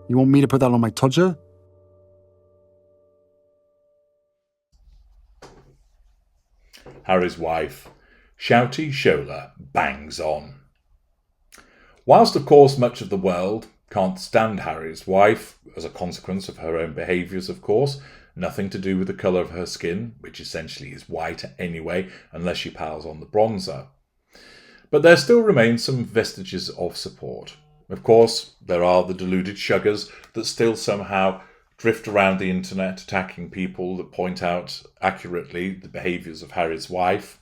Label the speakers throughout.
Speaker 1: You want me to put that on my Tudor?
Speaker 2: Harry's wife, Shouty Shola, bangs on. Whilst, of course, much of the world can't stand Harry's wife, as a consequence of her own behaviours, of course, nothing to do with the colour of her skin, which essentially is white anyway, unless she piles on the bronzer. But there still remain some vestiges of support. Of course, there are the deluded shuggers that still somehow drift around the internet attacking people that point out accurately the behaviours of Harry's wife.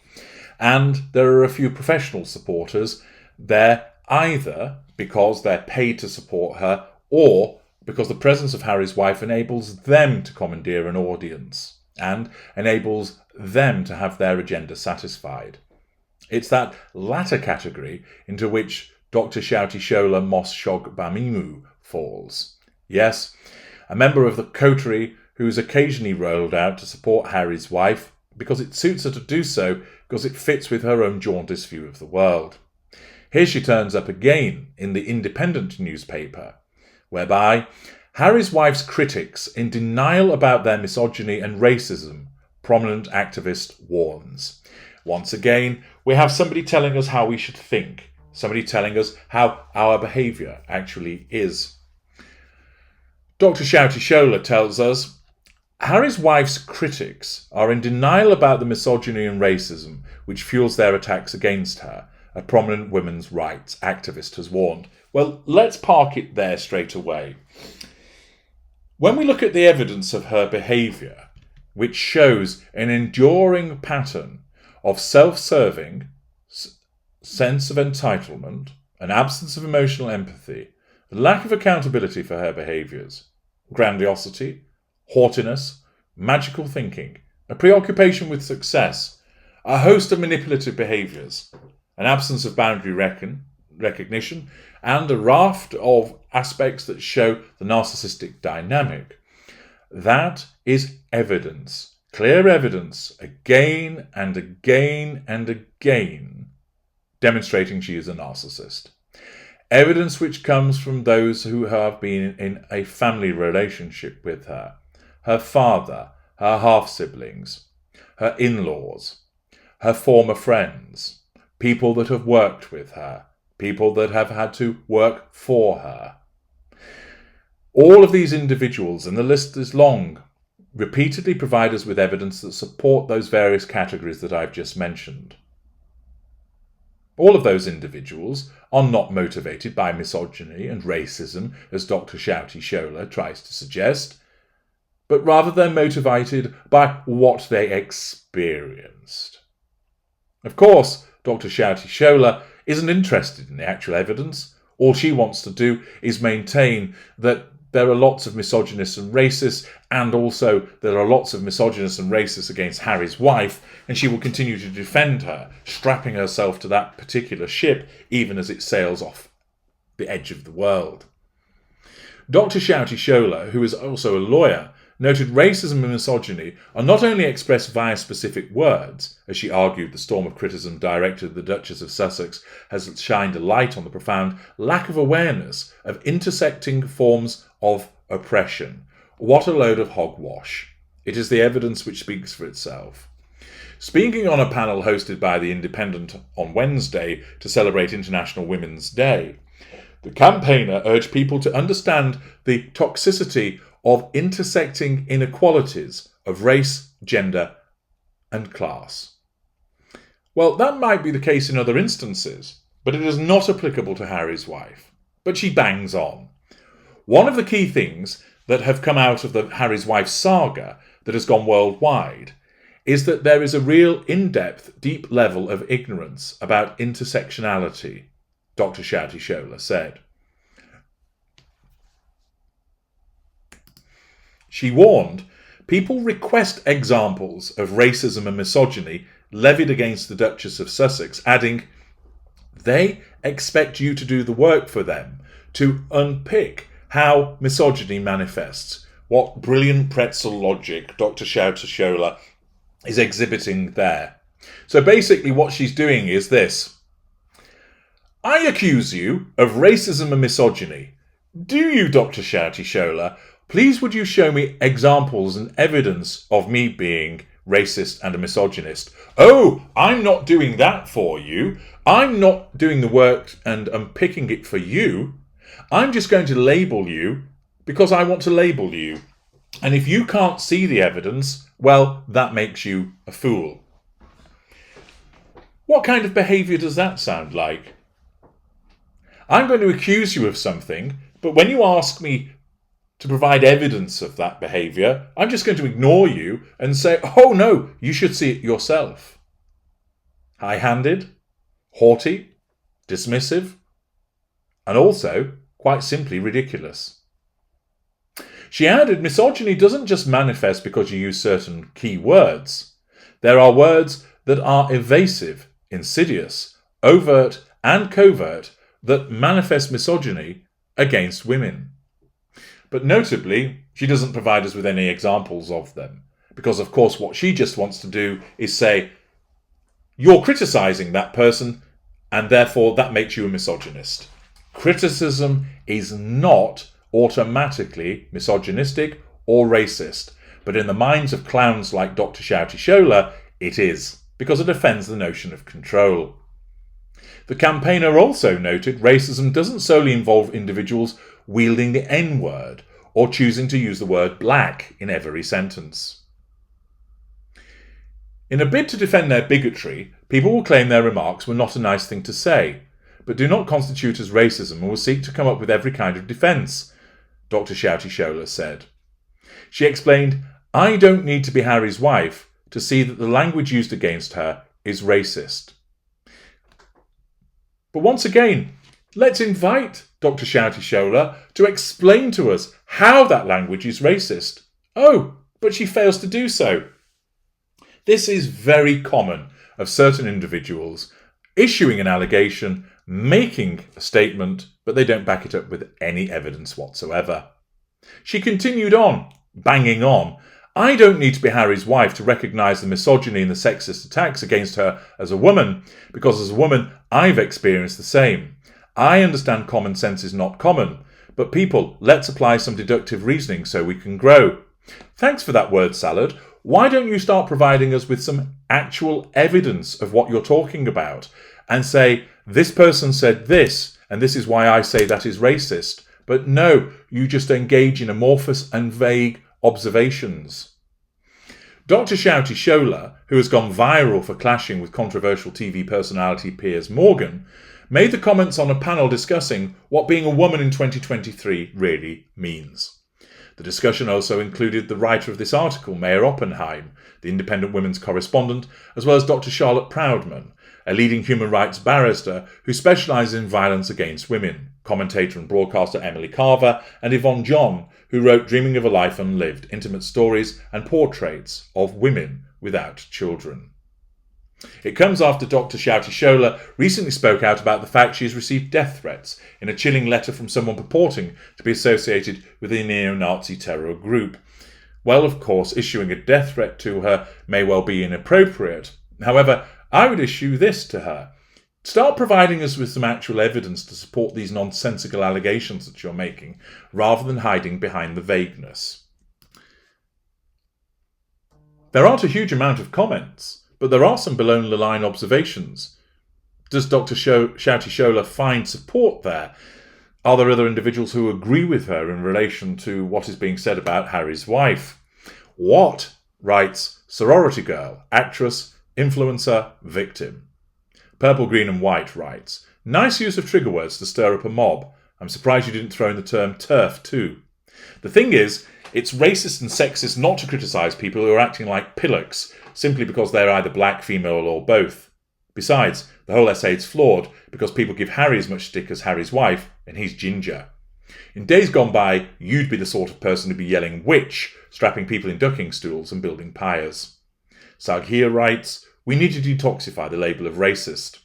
Speaker 2: And there are a few professional supporters there, either because they're paid to support her or because the presence of Harry's wife enables them to commandeer an audience and enables them to have their agenda satisfied. It's that latter category into which Dr Shouty Shola Mos Shog Bamimu falls. Yes, a member of the coterie who's occasionally rolled out to support Harry's wife because it suits her to do so because it fits with her own jaundiced view of the world. Here she turns up again in the Independent newspaper, whereby Harry's wife's critics, in denial about their misogyny and racism, prominent activist warns. Once again, we have somebody telling us how we should think, somebody telling us how our behaviour actually is. Dr Shouty Shola tells us, Harry's wife's critics are in denial about the misogyny and racism which fuels their attacks against her, a prominent women's rights activist has warned. Well, let's park it there straight away. When we look at the evidence of her behaviour, which shows an enduring pattern of self-serving, sense of entitlement, an absence of emotional empathy, a lack of accountability for her behaviours, grandiosity, haughtiness, magical thinking, a preoccupation with success, a host of manipulative behaviours, an absence of boundary recognition, and a raft of aspects that show the narcissistic dynamic. That is evidence, clear evidence, again and again and again, demonstrating she is a narcissist. Evidence which comes from those who have been in a family relationship with her, her father, her half-siblings, her in-laws, her former friends, people that have worked with her, people that have had to work for her. All of these individuals, and the list is long, repeatedly provide us with evidence that support those various categories that I've just mentioned. All of those individuals are not motivated by misogyny and racism, as Dr Shouty Shola tries to suggest, but rather they're motivated by what they experienced. Of course, Dr Shouty Shola isn't interested in the actual evidence. All she wants to do is maintain that there are lots of misogynists and racists, and also there are lots of misogynists and racists against Harry's wife, and she will continue to defend her, strapping herself to that particular ship even as it sails off the edge of the world. Dr Shouty Shola, who is also a lawyer, noted racism and misogyny are not only expressed via specific words, as she argued the storm of criticism directed at the Duchess of Sussex has shined a light on the profound lack of awareness of intersecting forms of oppression. What a load of hogwash. It is the evidence which speaks for itself. Speaking on a panel hosted by The Independent on Wednesday to celebrate International Women's Day, the campaigner urged people to understand the toxicity of intersecting inequalities of race, gender, and class. Well, that might be the case in other instances, but it is not applicable to Harry's wife. But she bangs on. One of the key things that have come out of the Harry's wife saga that has gone worldwide is that there is a real in-depth, deep level of ignorance about intersectionality, Dr Shouty Shola said. She warned, people request examples of racism and misogyny levied against the Duchess of Sussex, adding, they expect you to do the work for them, to unpick how misogyny manifests. What brilliant pretzel logic Dr Shouty Shola is exhibiting there. So basically what she's doing is this. I accuse you of racism and misogyny. Do you, Dr. Shouty Shola? Please would you show me examples and evidence of me being racist and a misogynist? Oh, I'm not doing that for you. I'm not doing the work and unpicking it for you. I'm just going to label you because I want to label you. And if you can't see the evidence, well, that makes you a fool. What kind of behaviour does that sound like? I'm going to accuse you of something, but when you ask me to provide evidence of that behaviour, I'm just going to ignore you and say, oh no, you should see it yourself. High-handed, haughty, dismissive, and also, quite simply, ridiculous. She added, misogyny doesn't just manifest because you use certain key words. There are words that are evasive, insidious, overt, and covert that manifest misogyny against women. But notably, she doesn't provide us with any examples of them, because of course what she just wants to do is say, you're criticising that person, and therefore that makes you a misogynist. Criticism is not automatically misogynistic or racist, but in the minds of clowns like Dr. Shouty Shola, it is, because it offends the notion of control. The campaigner also noted racism doesn't solely involve individuals wielding the N-word or choosing to use the word black in every sentence. In a bid to defend their bigotry, people will claim their remarks were not a nice thing to say, but do not constitute as racism and will seek to come up with every kind of defence, Dr. Shouty Shola said. She explained, I don't need to be Harry's wife to see that the language used against her is racist. But once again, let's invite Dr. Shouty Shola to explain to us how that language is racist. Oh, but she fails to do so. This is very common of certain individuals issuing an allegation, making a statement, but they don't back it up with any evidence whatsoever. She continued on, banging on. I don't need to be Harry's wife to recognise the misogyny and the sexist attacks against her as a woman, because as a woman, I've experienced the same. I understand common sense is not common, but people, let's apply some deductive reasoning so we can grow. Thanks for that word salad. Why don't you start providing us with some actual evidence of what you're talking about and say, this person said this, and this is why I say that is racist. But no, you just engage in amorphous and vague observations. Dr. Shouty Shola, who has gone viral for clashing with controversial TV personality Piers Morgan, made the comments on a panel discussing what being a woman in 2023 really means. The discussion also included the writer of this article, Mayor Oppenheim, the Independent Women's correspondent, as well as Dr. Charlotte Proudman, a leading human rights barrister who specialises in violence against women, commentator and broadcaster Emily Carver, and Yvonne John, who wrote Dreaming of a Life Unlived, intimate stories and portraits of women without children. It comes after Dr. Shouty Shola recently spoke out about the fact she has received death threats in a chilling letter from someone purporting to be associated with a neo-Nazi terror group. Well, of course, issuing a death threat to her may well be inappropriate. However, I would issue this to her. Start providing us with some actual evidence to support these nonsensical allegations that you're making, rather than hiding behind the vagueness. There aren't a huge amount of comments, but there are some below-the-line observations. Does Dr. Shouty Shola find support there? Are there other individuals who agree with her in relation to what is being said about Harry's wife? What, writes sorority girl, actress, influencer, victim. Purple, Green and White writes, nice use of trigger words to stir up a mob. I'm surprised you didn't throw in the term TERF too. The thing is, it's racist and sexist not to criticise people who are acting like pillocks simply because they're either black, female or both. Besides, the whole essay is flawed because people give Harry as much stick as Harry's wife, and he's ginger. In days gone by, you'd be the sort of person to be yelling witch, strapping people in ducking stools and building pyres. Saghir writes, we need to detoxify the label of racist.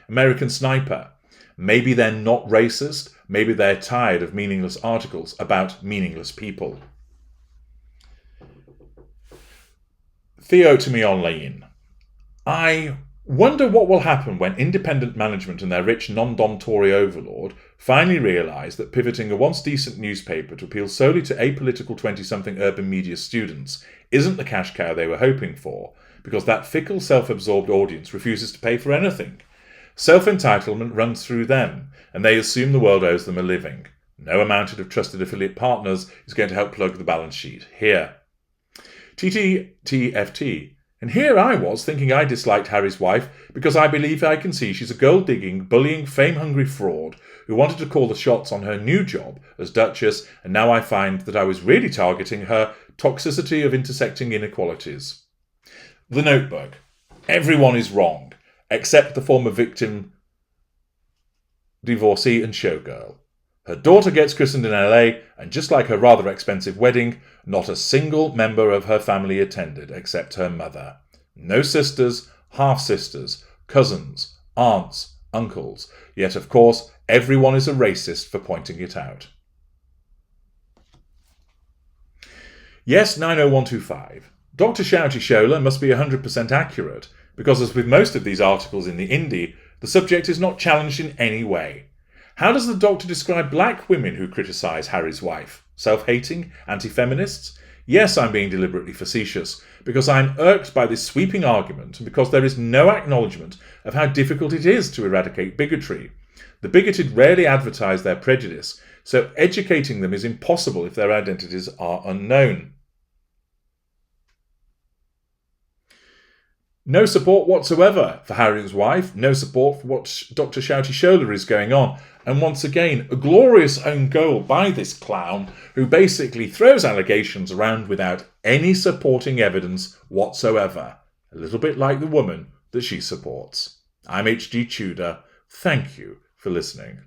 Speaker 2: American Sniper, maybe they're not racist, maybe they're tired of meaningless articles about meaningless people. Theo to me online, I Wonder what will happen when independent management and their rich non-dom Tory overlord finally realise that pivoting a once decent newspaper to appeal solely to apolitical 20-something urban media students isn't the cash cow they were hoping for, because that fickle, self-absorbed audience refuses to pay for anything. Self-entitlement runs through them, and they assume the world owes them a living. No amount of trusted affiliate partners is going to help plug the balance sheet here. TTTFT. And here I was thinking I disliked Harry's wife because I believe I can see she's a gold-digging, bullying, fame-hungry fraud who wanted to call the shots on her new job as Duchess, and now I find that I was really targeting her toxicity of intersecting inequalities. The Notebook. Everyone is wrong, except the former victim, divorcee and showgirl. Her daughter gets christened in LA, and just like her rather expensive wedding, not a single member of her family attended except her mother. No sisters, half-sisters, cousins, aunts, uncles. Yet, of course, everyone is a racist for pointing it out. Yes, 90125. Dr Shouty Shola must be 100% accurate, because as with most of these articles in the Indie, the subject is not challenged in any way. How does the doctor describe black women who criticise Harry's wife? Self-hating? Anti-feminists? Yes, I'm being deliberately facetious, because I'm irked by this sweeping argument and because there is no acknowledgement of how difficult it is to eradicate bigotry. The bigoted rarely advertise their prejudice, so educating them is impossible if their identities are unknown. No support whatsoever for Harry's wife, no support for what Dr Shouty Shola is going on. And once again, a glorious own goal by this clown who basically throws allegations around without any supporting evidence whatsoever. A little bit like the woman that she supports. I'm HG Tudor. Thank you for listening.